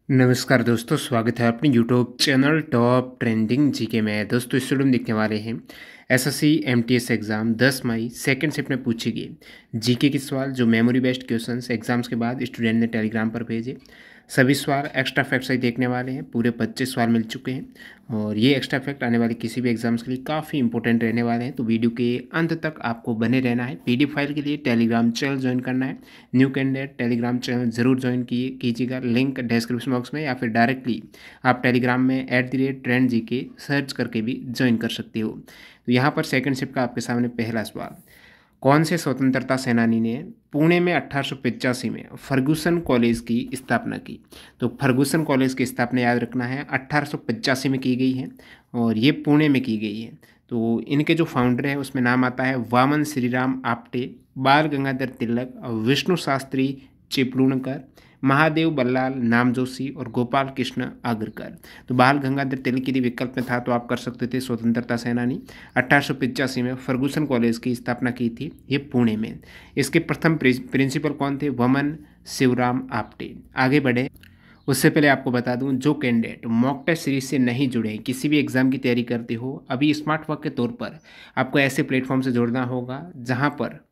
नमस्कार दोस्तों, स्वागत है अपने YouTube channel top trending GK में। दोस्तों इस वीडियो में देखने वाले हैं एसएससी एमटीएस एग्ज़ाम 10 मई सेकंड शिफ्ट में पूछे गए जीके के सवाल जो मेमोरी बेस्ड क्वेश्चंस एग्जाम्स के बाद स्टूडेंट ने टेलीग्राम पर भेजे। सभी सवाल एक्स्ट्रा फैक्ट से देखने वाले हैं। पूरे 25 सवाल मिल चुके हैं और ये एक्स्ट्रा फैक्ट आने वाले किसी भी एग्जाम्स के लिए काफ़ी इंपॉर्टेंट रहने वाले हैं, तो वीडियो के अंत तक आपको बने रहना है। पीडीएफ फाइल के लिए टेलीग्राम चैनल ज्वाइन करना है। न्यू कैंडिडेट टेलीग्राम चैनल जरूर ज्वाइन कीजिएगा, लिंक डिस्क्रिप्शन बॉक्स में या फिर डायरेक्टली आप टेलीग्राम में @trendgk सर्च करके भी ज्वाइन कर सकते हो। तो यहाँ पर सेकंड शिफ्ट का आपके सामने पहला सवाल, कौन से स्वतंत्रता सेनानी ने पुणे में 1885 में फर्गुसन कॉलेज की स्थापना की? तो फर्गुसन कॉलेज की स्थापना याद रखना है 1885 में की गई है और ये पुणे में की गई है। तो इनके जो फाउंडर हैं उसमें नाम आता है वामन श्रीराम आप्टे, बाल गंगाधर तिलक, विष्णु शास्त्री चिपलूणकर, महादेव बल्लाल नामजोशी और गोपाल कृष्ण आगरकर। तो बाल गंगाधर तिलक यदि विकल्प में था तो आप कर सकते थे स्वतंत्रता सेनानी। 1885 में फर्गुसन कॉलेज की स्थापना की थी ये पुणे में। इसके प्रथम प्रिंसिपल कौन थे? वामन शिवराम आप्टे। आगे बढ़े उससे पहले आपको बता दूं, जो कैंडिडेट मॉक टेस्ट सीरीज से नहीं जुड़े, किसी भी एग्जाम की तैयारी करते हो, अभी स्मार्ट वर्क के तौर पर आपको ऐसे प्लेटफॉर्म से जुड़ना होगा जहां पर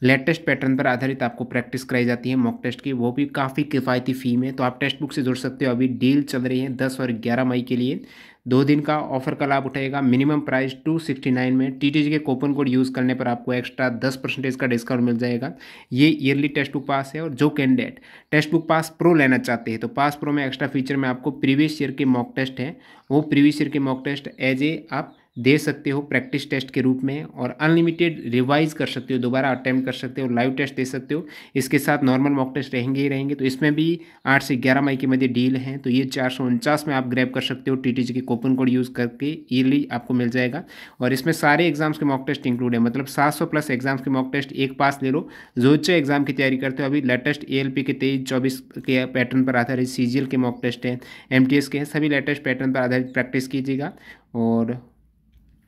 लेटेस्ट पैटर्न पर आधारित आपको प्रैक्टिस कराई जाती है मॉक टेस्ट की, वो भी काफ़ी किफ़ायती फ़ी में। तो आप टेक्स्ट बुक से जुड़ सकते हो। अभी डील चल रही है 10 और 11 मई के लिए। 2 दिन का ऑफर का लाभ उठाएगा। मिनिमम प्राइस 269 में टीटीजी के कूपन कोड यूज़ करने पर आपको एक्स्ट्रा 10% का डिस्काउंट मिल जाएगा। ये ईयरली टेक्स्ट बुक पास है और जो candidate text book pass pro लेना चाहते हैं तो पास प्रो में एक्स्ट्रा फीचर में आपको प्रीवियस ईयर के मॉक टेस्ट है, वो प्रीवियस ईयर के मॉक टेस्ट एज ए आप दे सकते हो प्रैक्टिस टेस्ट के रूप में और अनलिमिटेड रिवाइज कर सकते हो, दोबारा अटेम्प्ट कर सकते हो, लाइव टेस्ट दे सकते हो। इसके साथ नॉर्मल मॉक टेस्ट रहेंगे ही रहेंगे। तो इसमें भी 8 से 11 मई के मध्य डील है, तो ये 449 में आप ग्रैब कर सकते हो। टीटीजी के कूपन कोड यूज़ करके ईयरली आपको मिल जाएगा और इसमें सारे एग्जाम्स के मॉक टेस्ट इंक्लूड है। मतलब 700 प्लस एग्जाम्स के मॉक टेस्ट एक पास ले लो। जो एग्जाम की तैयारी करते हो, अभी लेटेस्ट एएलपी के 23-24 के पैटर्न पर आधारित सीजीएल के मॉक टेस्ट हैं, एमटीएस के हैं, सभी लेटेस्ट पैटर्न पर आधारित प्रैक्टिस कीजिएगा और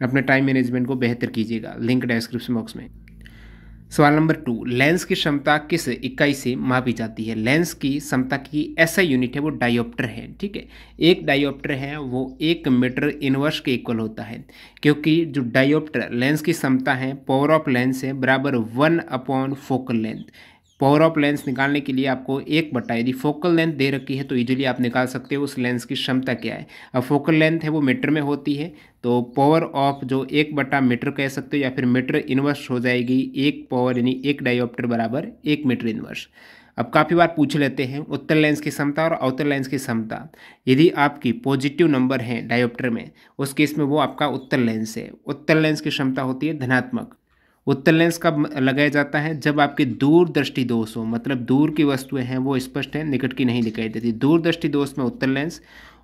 अपने टाइम मैनेजमेंट को बेहतर कीजिएगा। लिंक डिस्क्रिप्शन बॉक्स में। सवाल नंबर 2, लेंस की क्षमता किस इकाई से मापी जाती है? लेंस की क्षमता की ऐसा यूनिट है वो डायोप्टर है। ठीक है, एक डायोप्टर है वो 1 मीटर इनवर्स के इक्वल होता है, क्योंकि जो डायोप्टर लेंस की क्षमता है पावर ऑफ लेंस है बराबर 1 focal length. Power of lens निकालने के लिए आपको 1/, यदि फोकल लेंथ दे रखी है तो इजीली आप निकाल सकते हो उस लेंस की क्षमता क्या है। अब फोकल लेंथ है वो मीटर में होती है, तो पावर ऑफ जो 1/मीटर कह सकते हो या फिर मीटर इनवर्स हो जाएगी 1 पावर, यानी 1 डायोप्टर बराबर 1 मीटर इनवर्स। अब काफ़ी बार पूछ लेते हैं उत्तल लेंस की क्षमता और अवतल लेंस की क्षमता। यदि आपकी पॉजिटिव नंबर है डायोप्टर में, उस केस में वो आपका उत्तल लेंस है। उत्तल लेंस की क्षमता होती है धनात्मक। उत्तल लेंस कब लगाया जाता है? जब आपके दूरदृष्टि दोष हो, मतलब दूर की वस्तुएं हैं वो स्पष्ट है, निकट की नहीं दिखाई देती। दूरदृष्टि दोष में उत्तल लेंस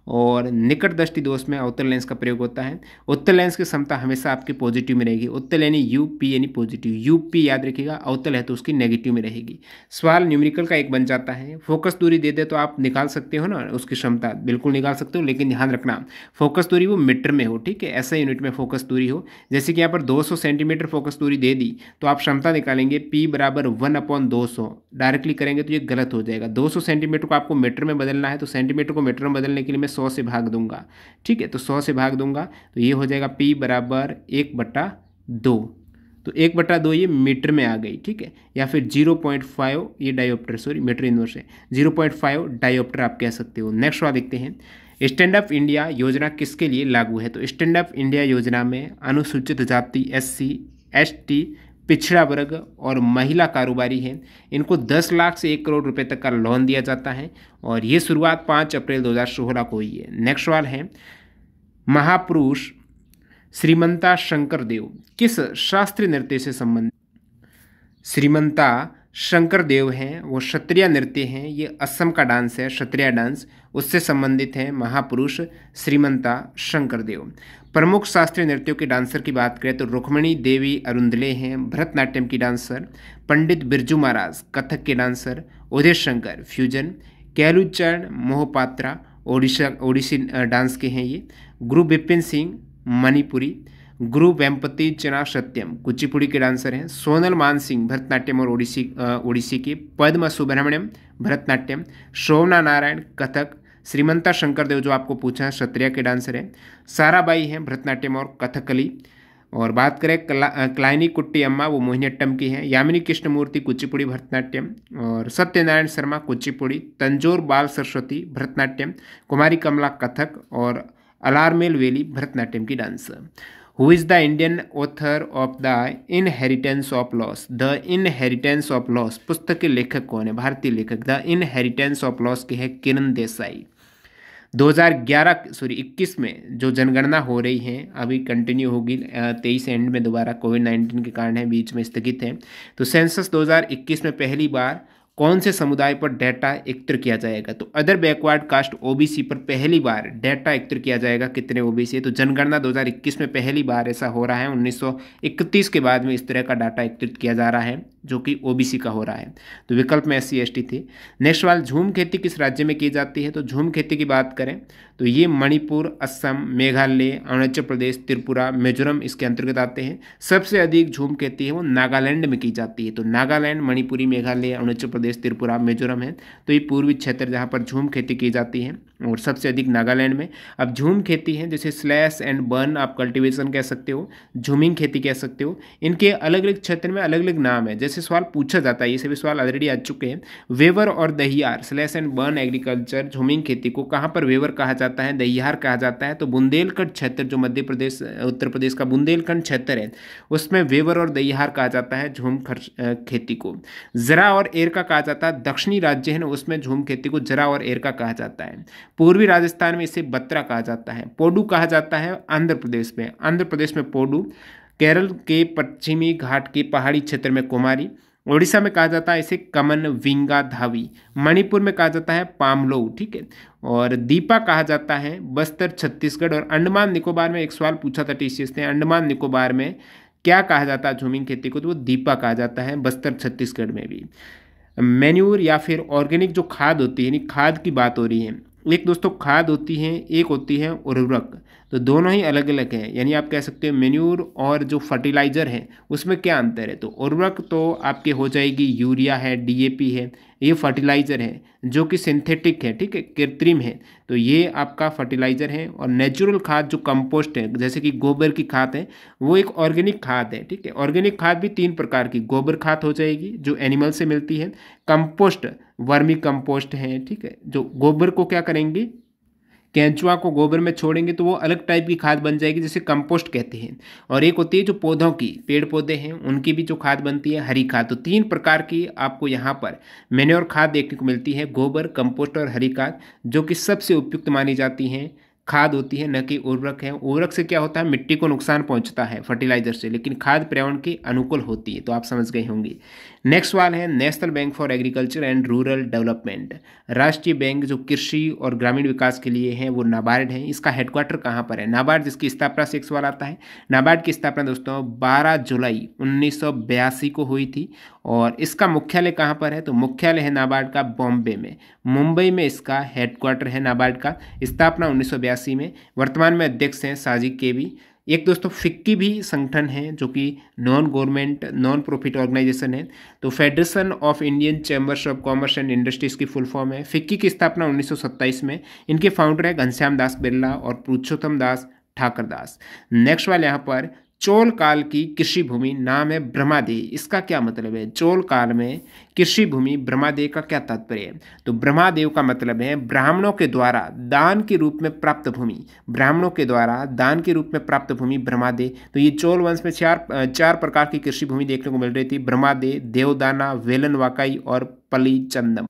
और निकट दृष्टि दोष में अवतल लेंस का प्रयोग होता है। उत्तल लेंस की क्षमता हमेशा आपकी पॉजिटिव में रहेगी। उत्तल यानी यूपी यानी पॉजिटिव, यूपी याद रखिएगा। अवतल है तो उसकी नेगेटिव में रहेगी। सवाल न्यूमेरिकल का एक बन जाता है। फोकस दूरी दे दे तो आप निकाल सकते हो ना उसकी क्षमता, बिल्कुल निकाल सकते हो, लेकिन ध्यान रखना फोकस दूरी वो मीटर में हो। ठीक है, ऐसा यूनिट में फोकस दूरी हो। जैसे कि यहाँ पर 200 सेंटीमीटर फोकस दूरी दे दी तो आप क्षमता निकालेंगे P बराबर 1/200। डायरेक्टली करेंगे तो ये गलत हो जाएगा। 200 सेंटीमीटर को आपको मीटर में बदलना है, तो सेंटीमीटर को मीटर में बदलने के लिए मैं 100 से भाग दूंगा। ठीक है, तो 100 से भाग दूंगा तो ये हो जाएगा P बराबर 1/2। तो 1/2 ये मीटर में आ गई। ठीक है, या फिर 0.5 ये डायोप्टर, सॉरी मीटर इनवर्स है, 0.5 डायोप्टर आप कह सकते हो। नेक्स्ट वाला देखते हैं, स्टैंड अप इंडिया योजना किसके लिए लागू है? तो स्टैंड अप इंडिया योजना में अनुसूचित जाति, SC ST, पिछड़ा वर्ग और महिला कारोबारी हैं, इनको 10 लाख से 1 करोड़ रुपए तक का लोन दिया जाता है और ये शुरुआत 5 अप्रैल 2016 को हुई है। नेक्स्ट सवाल है, महापुरुष श्रीमंता शंकर देव किस शास्त्रीय नृत्य से संबंधित? श्रीमंता शंकर देव हैं वो क्षत्रिय नृत्य हैं, ये असम का डांस है, क्षत्रिय डांस, उससे संबंधित है महापुरुष श्रीमंता शंकर देव। प्रमुख शास्त्रीय नृत्यों के डांसर की बात करें तो रुक्मिणी देवी अरुंधले हैं भरतनाट्यम की डांसर, पंडित बिरजू महाराज कथक के dancer, Uday Shankar fusion, कैलुचरण Mohapatra Odissi dance के हैं ये, गुरु बिपिन सिंह मणिपुरी, गुरु वेम्पति चना सत्यम कुचिपुड़ी के डांसर हैं, सोनल मान सिंह भरतनाट्यम और ओडिसी के, पद्म सुब्रमण्यम भरतनाट्यम, शोभना नारायण कथक, श्रीमंता शंकरदेव जो आपको पूछा है सत्रिया के डांसर है। साराबाई हैं भरतनाट्यम और कथकली। और बात करें क्लाइनी कुट्टी अम्मा, वो मोहिनीअट्टम की हैं। यामिनी कृष्णमूर्ति कुचिपुड़ी भरतनाट्यम। और सत्यनारायण शर्मा कुचिपुड़ी। तंजोर बाल सरस्वती भरतनाट्यम। कुमारी कमला कथक। और अलारमेल वेली भरतनाट्यम की dancer. Who is the Indian author of the inheritance of loss? The inheritance of loss पुस्तक के लेखक कौन है? भारतीय लेखक। द इनहेरिटेंस ऑफ लॉस के है किरण देसाई। 2021 में जो जनगणना हो रही है अभी कंटिन्यू होगी, 23 एंड में दोबारा कोविड-19 के कारण है, बीच में स्थगित है। तो सेंसस 2021 में पहली बार कौन से समुदाय पर डाटा एकत्र किया जाएगा? तो अदर बैकवर्ड कास्ट ओबीसी पर पहली बार डाटा एकत्र किया जाएगा। कितने ओबीसी है? तो जनगणना 2021 में पहली बार ऐसा हो रहा है। 1931 के बाद में इस तरह का डाटा एकत्रित किया जा रहा है जो कि ओबीसी का हो रहा है। तो विकल्प में SC ST थे। नेक्स्ट सवाल, झूम खेती किस राज्य में की जाती है? तो झूम खेती की बात करें तो ये मणिपुर, असम, मेघालय, अरुणाचल प्रदेश, त्रिपुरा, मिजोरम इसके अंतर्गत आते हैं। सबसे अधिक झूम खेती है वो नागालैंड में की जाती है। तो नागालैंड, मणिपुरी, मेघालय, अरुणाचल प्रदेश, त्रिपुरा, मिजोरम है। तो ये पूर्वी क्षेत्र जहाँ पर झूम खेती की जाती है और सबसे अधिक नागालैंड में। अब झूम खेती है जैसे स्लैश एंड बर्न आप कल्टीवेशन कह सकते हो, झूमिंग खेती कह सकते हो। इनके अलग अलग क्षेत्र में अलग अलग नाम है। जैसे सवाल पूछा जाता है, ये सभी सवाल ऑलरेडी आ चुके हैं। वेवर और दहियार, स्लैश एंड बर्न एग्रीकल्चर, झूमिंग खेती को कहाँ पर वेवर कहा जाता है, दहियार कहा जाता है? तो बुंदेलखंड क्षेत्र जो मध्य प्रदेश उत्तर प्रदेश का बुंदेलखंड क्षेत्र है उसमें वेवर और दहियार कहा जाता है झूम खेती को। जरा और एरका कहा जाता है, दक्षिणी राज्य है ना उसमें झूम खेती को जरा और एरका कहा जाता है। पूर्वी राजस्थान में इसे बत्रा कहा जाता है। पोडू कहा जाता है आंध्र प्रदेश में, आंध्र प्रदेश में पोडू। केरल के पश्चिमी घाट के पहाड़ी क्षेत्र में कुमारी। उड़ीसा में कहा जाता है इसे कमन विंगा धावी। मणिपुर में कहा जाता है पामलो, ठीक है। और दीपा कहा जाता है बस्तर छत्तीसगढ़। और अंडमान निकोबार में एक सवाल पूछा था TCS ने, अंडमान निकोबार में क्या कहा जाता है झूमिंग खेती को? तो वो दीपा कहा जाता है, बस्तर छत्तीसगढ़ में भी। मैन्यूर या फिर ऑर्गेनिक जो खाद होती है, यानी खाद की बात हो रही है। एक दोस्तों खाद होती है, एक होती है उर्वरक। तो दोनों ही अलग अलग हैं, यानी आप कह सकते हो मेन्यूर और जो फर्टिलाइजर है उसमें क्या अंतर है? तो उर्वरक तो आपके हो जाएगी यूरिया है, DAP है, ये फर्टिलाइजर है जो कि सिंथेटिक है, ठीक है, कृत्रिम है। तो ये आपका फर्टिलाइजर है। और नेचुरल खाद जो कंपोस्ट है जैसे कि गोबर की खाद है वो एक ऑर्गेनिक खाद है, ठीक है। ऑर्गेनिक खाद भी 3 प्रकार की, गोबर खाद हो जाएगी जो एनिमल से मिलती है, कंपोस्ट वर्मी कंपोस्ट है, ठीक है, जो गोबर को क्या करेंगे, केंचुआ को गोबर में छोड़ेंगे तो वो अलग टाइप की खाद बन जाएगी जिसे कंपोस्ट कहते हैं। और एक होती है जो पौधों की, पेड़ पौधे हैं उनकी भी जो खाद बनती है हरी खाद। तो 3 प्रकार की आपको यहाँ पर मैन्योर खाद देखने को मिलती है, गोबर, कंपोस्ट और हरी खाद, जो कि सबसे उपयुक्त मानी जाती हैं खाद होती है, न कि उर्वरक है। उर्वरक से क्या होता है, मिट्टी को नुकसान पहुंचता है फर्टिलाइजर से, लेकिन खाद पर्यावरण के अनुकूल होती है। तो आप समझ गए होंगे। नेक्स्ट सवाल है, national bank for agriculture and rural development, राष्ट्रीय बैंक जो कृषि और ग्रामीण विकास के लिए है वो नाबार्ड है। इसका हेडक्वार्टर कहाँ पर है? नाबार्ड, जिसकी स्थापना से एक सवाल आता है। नाबार्ड की स्थापना दोस्तों 12 जुलाई 1982 को हुई थी। और इसका मुख्यालय कहाँ पर है? तो मुख्यालय है नाबार्ड का बॉम्बे में, मुंबई में इसका हेडक्वार्टर है नाबार्ड का। स्थापना 1982 में। वर्तमान में अध्यक्ष हैं साजिद केवी। एक दोस्तों फिक्की भी संगठन है जो कि non government non profit organisation है। तो federation of Indian chambers of commerce and industries की फुल फॉर्म है। फिक्की की स्थापना 1927 में। इनके फाउंडर है घनश्याम दास बिरला और पुरुषोत्तम दास ठाकर दास। नेक्स्ट वाले यहाँ पर चोल काल की कृषि भूमि नाम है ब्रह्मादेय, इसका क्या मतलब है? चोल काल में कृषि भूमि ब्रह्मादेय का क्या तात्पर्य है? तो ब्रह्मादेव का मतलब है ब्राह्मणों के द्वारा दान के रूप में प्राप्त भूमि, ब्राह्मणों के द्वारा दान के रूप में प्राप्त भूमि ब्रह्मादेय। तो ये चोल वंश में चार प्रकार की कृषि भूमि देखने को मिल रही थी, ब्रह्मादेय, देवदाना, वेलन वाकाई और पलीचंदम।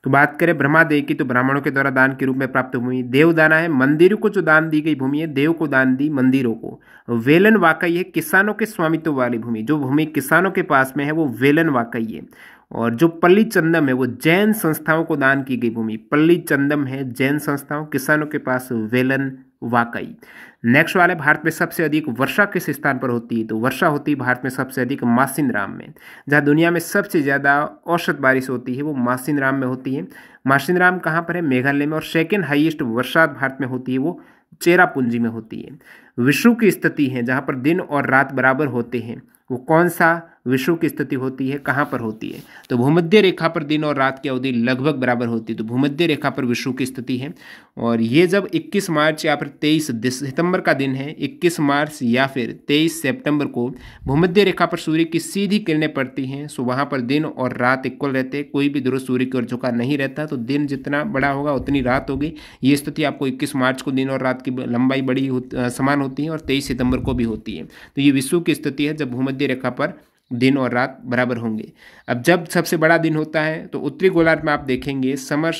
तो बात करें ब्रह्मादेय की, तो ब्राह्मणों के द्वारा दान के रूप में प्राप्त भूमि। देवदाना है मंदिरों को जो दान दी गई भूमि है, देव को दान दी मंदिरों को। वेलन वाकई है किसानों के स्वामित्व वाली भूमि, जो भूमि किसानों के पास में है वो वेलन वाकई है। और जो पल्ली चंदम है वो जैन संस्थाओं को दान की गई भूमि, पल्ली चंदम है जैन संस्थाओं, किसानों के पास वेलन वाकई। नेक्स्ट वाले, भारत में सबसे अधिक वर्षा किस स्थान पर होती है? तो वर्षा होती है भारत में सबसे अधिक मासिनराम में। जहाँ दुनिया में सबसे ज़्यादा औसत बारिश होती है वो मासिनराम में होती है। मासिनराम कहाँ पर है? मेघालय में। और सेकेंड हाईएस्ट वर्षा भारत में होती है वो चेरापूंजी में होती है। विश्व की स्थिति है जहाँ पर दिन और रात बराबर होते हैं वो कौन सा विषुव की स्थिति होती है कहाँ पर होती है? तो भूमध्य रेखा पर दिन और रात की अवधि लगभग बराबर होती है, तो भूमध्य रेखा पर विषुव की स्थिति है। और ये जब 21 मार्च या फिर 23 सितंबर का दिन है, 21 मार्च या फिर 23 सितंबर को भूमध्य रेखा पर सूर्य की सीधी किरणें पड़ती हैं, सो वहाँ पर दिन और रात इक्वल रहते हैं, कोई भी ध्रुव सूर्य की ओर झुका नहीं रहता, तो दिन जितना बड़ा होगा उतनी रात होगी। ये स्थिति आपको 21 मार्च को दिन और रात की लंबाई समान होती है और 23 सितंबर को भी होती है। तो ये विषुव की स्थिति है जब भूमध्य रेखा पर दिन और रात बराबर होंगे। अब जब सबसे बड़ा दिन होता है तो उत्तरी गोलार्ध में आप देखेंगे समर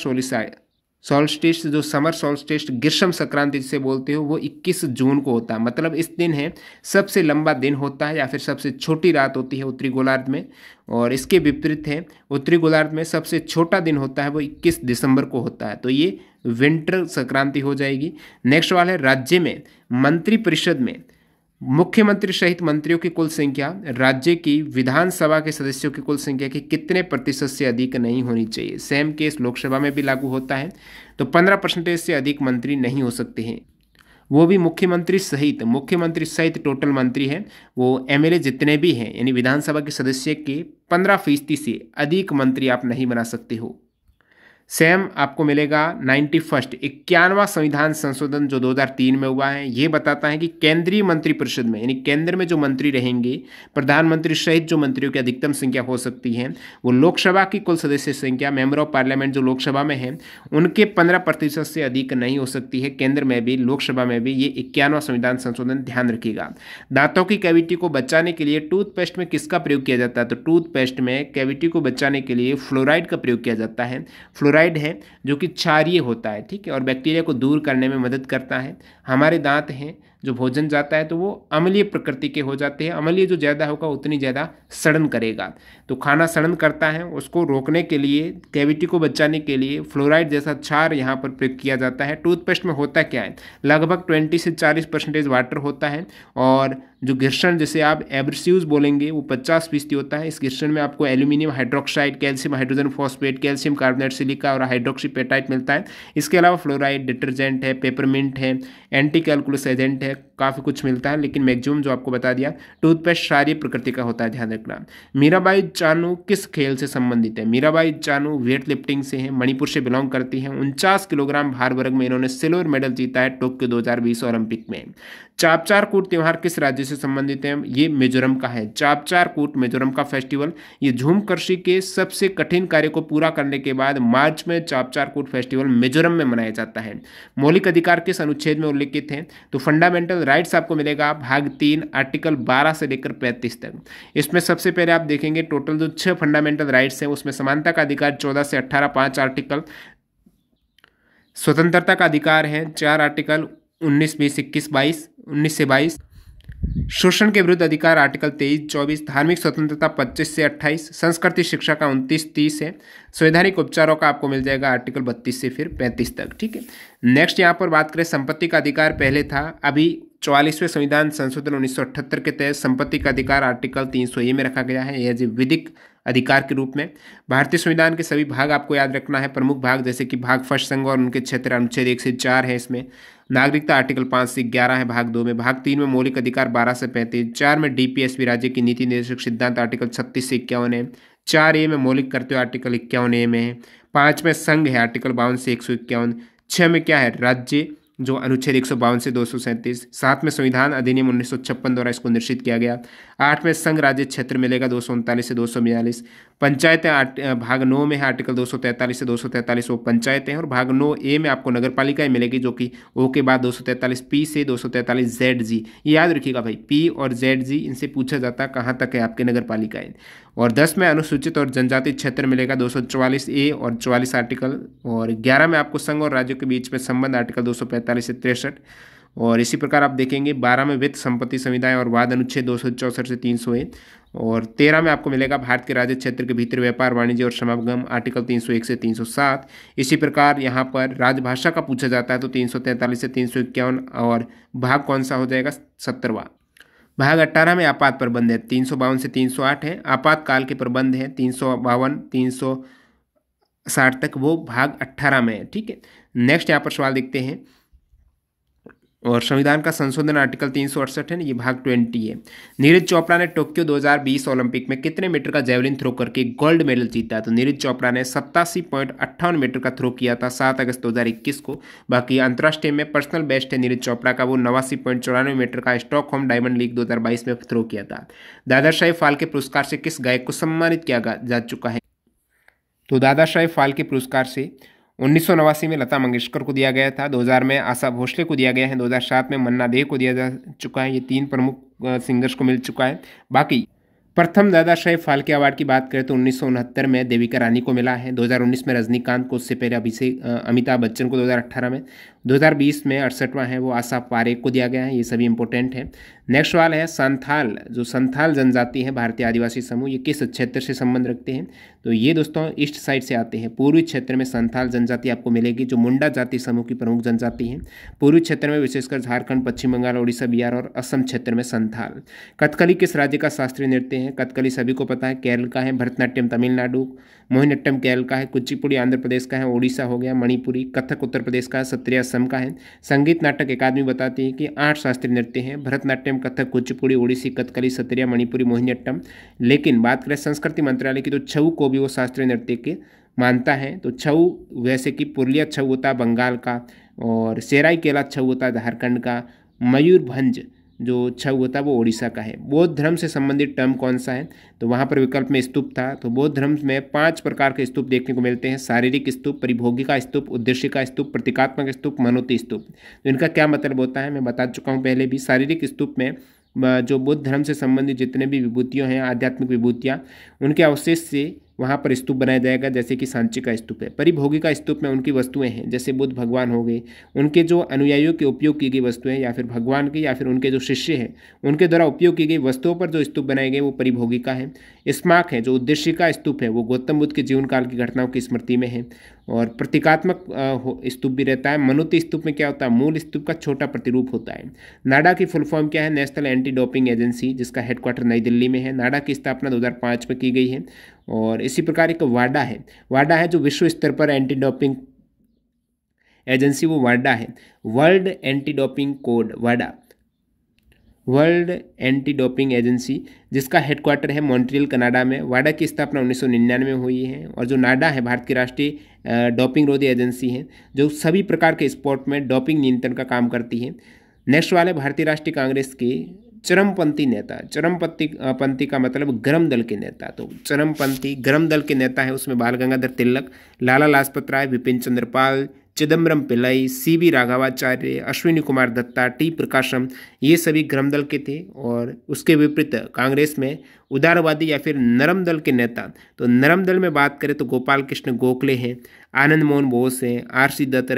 सॉल्स्टिस, जो समर सॉल्स्टिस ग्रीष्म संक्रांति जिसे बोलते हो, वो 21 जून को होता है। मतलब इस दिन है सबसे लंबा दिन होता है या फिर सबसे छोटी रात होती है उत्तरी गोलार्ध में। और इसके विपरीत है, उत्तरी गोलार्ध में सबसे छोटा दिन होता है वो 21 दिसंबर को होता है। तो ये विंटर संक्रांति हो जाएगी। नेक्स्ट वाला है राज्य में मंत्रिपरिषद में मुख्यमंत्री सहित मंत्रियों की कुल संख्या राज्य की विधानसभा के सदस्यों की कुल संख्या की कितने प्रतिशत से अधिक नहीं होनी चाहिए? सेम केस लोकसभा में भी लागू होता है। तो 15% से अधिक मंत्री नहीं हो सकते हैं, वो भी मुख्यमंत्री सहित टोटल मंत्री हैं, वो एमएलए जितने भी हैं, यानी विधानसभा के सदस्य के 15% से अधिक मंत्री आप नहीं बना सकते हो। सेम आपको मिलेगा 91वां संविधान संशोधन जो 2003 में हुआ है, ये बताता है कि केंद्रीय मंत्रिपरिषद में, यानी केंद्र में जो मंत्री रहेंगे, प्रधानमंत्री सहित जो मंत्रियों की अधिकतम संख्या हो सकती है, वो लोकसभा की कुल सदस्य संख्या, मेंबर ऑफ पार्लियामेंट जो लोकसभा में है, उनके 15% से अधिक नहीं हो सकती है। केंद्र में भी लोकसभा में भी ये 91वां संविधान संशोधन ध्यान रखिएगा। दांतों की कैविटी को बचाने के लिए टूथपेस्ट में किसका प्रयोग किया जाता है? तो टूथपेस्ट में कैविटी को बचाने के लिए फ्लोराइड का प्रयोग किया जाता है। फ्लोराइड है जो कि क्षारीय होता है, ठीक है, और बैक्टीरिया को दूर करने में मदद करता है। हमारे दांत हैं, जो भोजन जाता है तो वो अम्लीय प्रकृति के हो जाते हैं। अम्लीय जो ज़्यादा होगा उतनी ज़्यादा सड़न करेगा, तो खाना सड़न करता है, उसको रोकने के लिए, कैविटी को बचाने के लिए फ्लोराइड जैसा क्षार यहाँ पर प्रयोग किया जाता है। टूथपेस्ट में होता क्या है? लगभग 20 से 40% वाटर होता है, और जो घर्षण जिसे आप एब्रेसिव्स बोलेंगे वो 50% होता है। इस घर्षण में आपको aluminium hydroxide, calcium hydrogen phosphate, calcium carbonate, silica और हाइड्रोक्सीपेटाइट मिलता है। इसके अलावा फ्लोराइड डिटर्जेंट है, पेपरमिंट है, एंटी कैलकुलस एजेंट है, काफ़ी कुछ मिलता है, लेकिन मैक्सिमम जो आपको बता दिया टूथपेस्ट क्षारीय प्रकृति का होता है, ध्यान रखना। मीराबाई चानू किस खेल से संबंधित है? मीराबाई चानू वेट लिफ्टिंग से है, मणिपुर से बिलोंग करती हैं। 49 किलोग्राम भार वर्ग में इन्होंने सिल्वर मेडल जीता है टोक्यो 2020 ओलंपिक में। चापचार कूट त्योहार किस राज्य से संबंधित है? ये मिजोरम का है। चापचार कूट मिजोरम का फेस्टिवल, ये झूम कृषि के सबसे कठिन कार्य को पूरा करने के बाद मार्च में चापचार कूट फेस्टिवल मिजोरम में मनाया जाता है। मौलिक अधिकार किस अनुच्छेद में उल्लिखित हैं? तो फंडामेंटल राइट्स आपको मिलेगा भाग 3 आर्टिकल 12 से लेकर 35 तक। इसमें सबसे पहले आप देखेंगे टोटल जो 6 फंडामेंटल राइट्स हैं, उसमें समानता का अधिकार 14 से 18 5 आर्टिकल, स्वतंत्रता का अधिकार है 4 आर्टिकल 19 20 21 22 19 से 22, शोषण के विरुद्ध अधिकार आर्टिकल 23 24, धार्मिक स्वतंत्रता 25 से 28, संस्कृति शिक्षा का 29 30 है, संवैधानिक उपचारों का आपको मिल जाएगा आर्टिकल 32 से फिर 35 तक, ठीक है। नेक्स्ट यहाँ पर बात करें संपत्ति का अधिकार, पहले था, अभी 44वें संविधान संशोधन 1978 के तहत संपत्ति का अधिकार आर्टिकल 300 में रखा गया है एज ए विधिक अधिकार के रूप में। भारतीय संविधान के सभी भाग आपको याद रखना है, प्रमुख भाग जैसे कि भाग फर्स्ट संघ और उनके क्षेत्र अनुच्छेद 1 से 4 है इसमें। नागरिकता आर्टिकल 5 से 11 है भाग 2 में। भाग 3 में मौलिक अधिकार 12 से 35, 4 में डीपीएसपी राज्य की नीति निर्देशक सिद्धांत आर्टिकल 36 से 51 है, 4A में मौलिक कर्तव्य आर्टिकल 51A में है, 5 में संघ है आर्टिकल 52 से 151, 6 में क्या है राज्य जो अनुच्छेद 152 से 237, 7 में संविधान अधिनियम 1956 द्वारा इसको निश्चित किया गया, 8 में संघ राज्य क्षेत्र मिलेगा 239 से 242, पंचायतें भाग 9 में है आर्टिकल 243 से 243 वो पंचायतें हैं, और भाग 9A में आपको नगर पालिकाएं मिलेगी जो कि ओ के बाद 243P से 243ZG, ये याद रखिएगा भाई, P और ZG इनसे पूछा जाता कहाँ तक है आपके नगर पालिकाएं। और 10 में अनुसूचित और जनजाति क्षेत्र मिलेगा 244A और 44 आर्टिकल, और 11 में आपको संघ और राज्यों के बीच में संबंध आर्टिकल 245 से 63, और इसी प्रकार आप देखेंगे 12 में वित्त संपत्ति संविधाएं और वाद अनुच्छेद 264 से 301, और 13 में आपको मिलेगा भारत के राज्य क्षेत्र के भीतर व्यापार वाणिज्य और समागम आर्टिकल 301 से 307। इसी प्रकार यहाँ पर राजभाषा का पूछा जाता है तो 343 से 351, और भाग कौन सा हो जाएगा 17वां। भाग 18 में आपात प्रबंध है 352 से 308 है, आपातकाल के प्रबंध है 352 360 तक, वो भाग 18 में है, ठीक है। नेक्स्ट यहाँ पर सवाल देखते हैं, और संविधान का संशोधन आर्टिकल 368 है ना, ये भाग 20 है। नीरज चोपड़ा ने टोक्यो 2020 ओलंपिक में कितने मीटर का जेवलिन थ्रो करके गोल्ड मेडल जीता? तो नीरज चोपड़ा ने 87.58 मीटर का थ्रो किया था 7 अगस्त 2021 को। बाकी अंतर्राष्ट्रीय में पर्सनल बेस्ट है नीरज चोपड़ा का, वो 89.94 मीटर का स्टॉकहोम डायमंड लीग 2022 में थ्रो किया था। दादा साहेब फाल्के पुरस्कार से किस गायक को सम्मानित किया जा चुका है? तो दादा साहेब फाल्के पुरस्कार से 1989 में लता मंगेशकर को दिया गया था, 2000 में आशा भोसले को दिया गया है, 2007 में मन्ना डे को दिया जा चुका है। ये 3 प्रमुख सिंगर्स को मिल चुका है। बाकी प्रथम दादा साहेब फाल्के अवार्ड की बात करें तो 1969 में देविका रानी को मिला है, 2019 में रजनीकांत को, उससे पहले अमिताभ बच्चन को 2018 में, 2020 में 68वां है वो आशा पारेख को दिया गया है। ये सभी इंपॉर्टेंट है। नेक्स्ट सवाल है संथाल, जो संथाल जनजाति है भारतीय आदिवासी समूह, ये किस क्षेत्र से संबंध रखते हैं? तो ये दोस्तों ईस्ट साइड से आते हैं। पूर्वी क्षेत्र में संथाल जनजाति आपको मिलेगी, जो मुंडा जाति समूह की प्रमुख जनजाति है। पूर्वी क्षेत्र में विशेषकर झारखंड, पश्चिम बंगाल, उड़ीसा, बिहार और असम क्षेत्र में संथाल। कथकली किस राज्य का शास्त्रीय नृत्य है? कथकली सभी को पता है केरल का है, भरतनाट्यम तमिलनाडु, मोहिनीअट्टम केरल का है, कुचिपुड़ी आंध्र प्रदेश का है, ओडिशा हो गया, मणिपुरी, कथक उत्तर प्रदेश का है, सत्रिया असम का है। संगीत नाटक अकादमी बताती है कि 8 शास्त्रीय नृत्य हैं, भरतनाट्यम, कथक, कुचिपुड़ी, ओडिसी, कथकली, सत्रिया, मणिपुरी, मोहिनीअट्टम। लेकिन बात करें संस्कृति मंत्रालय की तो छऊ को भी वो शास्त्रीय नृत्य के मानता है। तो छऊ वैसे कि पुरलिया छऊ होता है बंगाल का, और सेराई केला छऊ होता है झारखंड का, मयूरभंज जो छऊ होता है वो ओडिशा का है। बौद्ध धर्म से संबंधित टर्म कौन सा है? तो वहाँ पर विकल्प में स्तूप था। तो बौद्ध धर्म में 5 प्रकार के स्तूप देखने को मिलते हैं: शारीरिक स्तूप, परिभोगी का स्तूप, उद्देश्य का स्तूप, प्रतीकात्मक स्तूप, मनोती स्तूप। तो इनका क्या मतलब होता है मैं बता चुका हूँ पहले भी। शारीरिक स्तूप में जो बुद्ध धर्म से संबंधित जितने भी विभूतियाँ हैं, आध्यात्मिक विभूतियाँ, उनके अवशेष से वहाँ पर स्तूप बनाया जाएगा, जैसे कि सांची का स्तूप है। परिभोगी का स्तूप में उनकी वस्तुएं हैं, जैसे बुद्ध भगवान हो गए, उनके जो अनुयायियों के उपयोग की गई वस्तुएं, या फिर भगवान की या फिर उनके जो शिष्य हैं उनके द्वारा उपयोग की गई वस्तुओं पर जो स्तूप बनाए गए वो परिभोगी का है। स्मारक है, जो उद्देश्य का स्तूप है, वो गौतम बुद्ध के जीवन काल की घटनाओं की स्मृति में है। और प्रतीकात्मक स्तूप भी रहता है। मनोती स्तूप में क्या होता है? मूल स्तूप का छोटा प्रतिरूप होता है। नाडा की फुल फॉर्म क्या है? नेशनल एंटी डोपिंग एजेंसी, जिसका हेडक्वार्टर नई दिल्ली में है। नाडा की स्थापना 2005 में की गई है। और इसी प्रकार एक वाडा है। वाडा है जो विश्व स्तर पर एंटी डोपिंग एजेंसी, वो वाडा है, वर्ल्ड एंटी डोपिंग कोड, वाडा, वर्ल्ड एंटी डोपिंग एजेंसी, जिसका हेडक्वार्टर है मॉन्ट्रियल कनाडा में। वाडा की स्थापना 1999 में हुई है। और जो नाडा है भारत की राष्ट्रीय डोपिंग रोधी एजेंसी है, जो सभी प्रकार के स्पोर्ट में डोपिंग नियंत्रण का काम करती है। नेक्स्ट वाले भारतीय राष्ट्रीय कांग्रेस के चरमपंथी नेता, चरमपंथी का मतलब गरम दल के नेता। तो चरमपंथी गरम दल के नेता है, उसमें बाल गंगाधर तिलक, लाला लाजपत राय, विपिन चंद्र पाल, चिदम्बरम पिल्लई, CB राघवाचार्य, अश्विनी कुमार दत्ता, T प्रकाशम, ये सभी गरम दल के थे। और उसके विपरीत कांग्रेस में उदारवादी या फिर नरम दल के नेता, तो नरम दल में बात करें तो गोपाल कृष्ण गोखले हैं, आनंद मोहन बोस हैं, RC दत्त,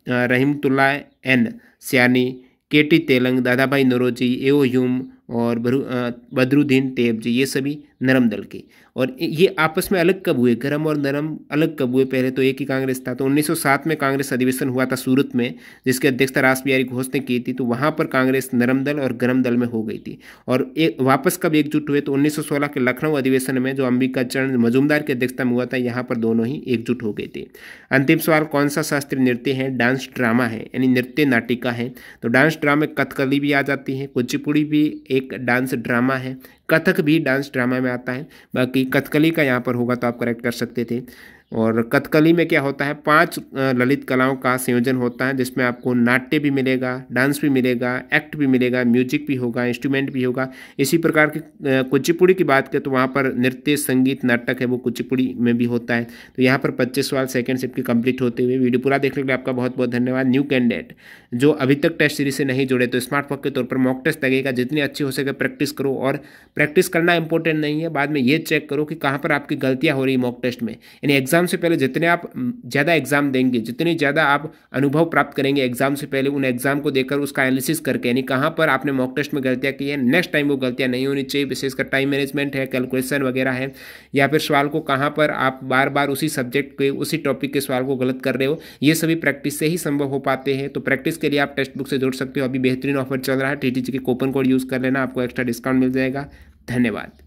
रहीमतुल्ला N सयानी, KT तेलंग, दादाभाई नौरोजी, एओ ह्यूम और बदरुद्दीन तैयब जी, ये सभी नरम दल के। और ये आपस में अलग कब हुए? गरम और नरम अलग कब हुए? पहले तो एक ही कांग्रेस था। तो 1907 में कांग्रेस अधिवेशन हुआ था सूरत में, जिसकी अध्यक्षता रास बिहारी घोष ने की थी। तो वहाँ पर कांग्रेस नरम दल और गरम दल में हो गई थी। और एक वापस कब एकजुट हुए? तो 1916 के लखनऊ अधिवेशन में, जो अंबिका चरण मजूमदार की अध्यक्षता में हुआ था, यहाँ पर दोनों ही एकजुट हो गए थे। अंतिम सवाल, कौन सा शास्त्रीय नृत्य है? डांस ड्रामा है, यानी नृत्य नाटिका है। तो डांस ड्रामा में कथकली भी आ जाती है, कुचिपुड़ी भी एक डांस ड्रामा है, कथक भी डांस ड्रामा में आता है। बाकी कथकली का यहाँ पर होगा तो आप करेक्ट कर सकते थे। और कथकली में क्या होता है? 5 ललित कलाओं का संयोजन होता है, जिसमें आपको नाट्य भी मिलेगा, डांस भी मिलेगा, एक्ट भी मिलेगा, म्यूजिक भी होगा, इंस्ट्रूमेंट भी होगा। इसी प्रकार की कुचिपुड़ी की बात करें तो वहाँ पर नृत्य, संगीत, नाटक है वो कुचिपुड़ी में भी होता है। तो यहाँ पर 25 सवाल सेकंड शिफ्ट के कंप्लीट होते हुए। वीडियो पूरा देखने के लिए आपका बहुत बहुत धन्यवाद। न्यू कैंडिडेट जो अभी तक टेस्ट सीरीज से नहीं जुड़े, तो स्मार्ट वर्क के तौर पर मॉक टेस्ट लगेगा, जितनी अच्छी हो सके प्रैक्टिस करो। और प्रैक्टिस करना इंपॉर्टेंट नहीं है, बाद में ये चेक करो कि कहाँ पर आपकी गलतियाँ हो रही मॉक टेस्ट में। यानी एग्जाम से पहले जितने आप ज़्यादा एग्जाम देंगे, जितनी ज़्यादा आप अनुभव प्राप्त करेंगे एग्जाम से पहले, उन एग्जाम को देखकर उसका एनालिसिस करके, यानी कहाँ पर आपने मॉक टेस्ट में गलतियाँ की है, नेक्स्ट टाइम वो गलतियाँ नहीं होनी चाहिए। विशेषकर टाइम मैनेजमेंट है, कैलकुलेशन वगैरह है, या फिर सवाल को कहाँ पर आप बार बार उसी सब्जेक्ट के, उसी टॉपिक के सवाल को गलत कर रहे हो, ये सभी प्रैक्टिस से ही संभव हो पाते हैं। तो प्रैक्टिस के लिए आप टेक्स्ट बुक से जुड़ सकते हो। अभी बेहतरीन ऑफर चल रहा है, TTG के कूपन कोड यूज़ कर लेना, आपको एक्स्ट्रा डिस्काउंट मिल जाएगा। धन्यवाद।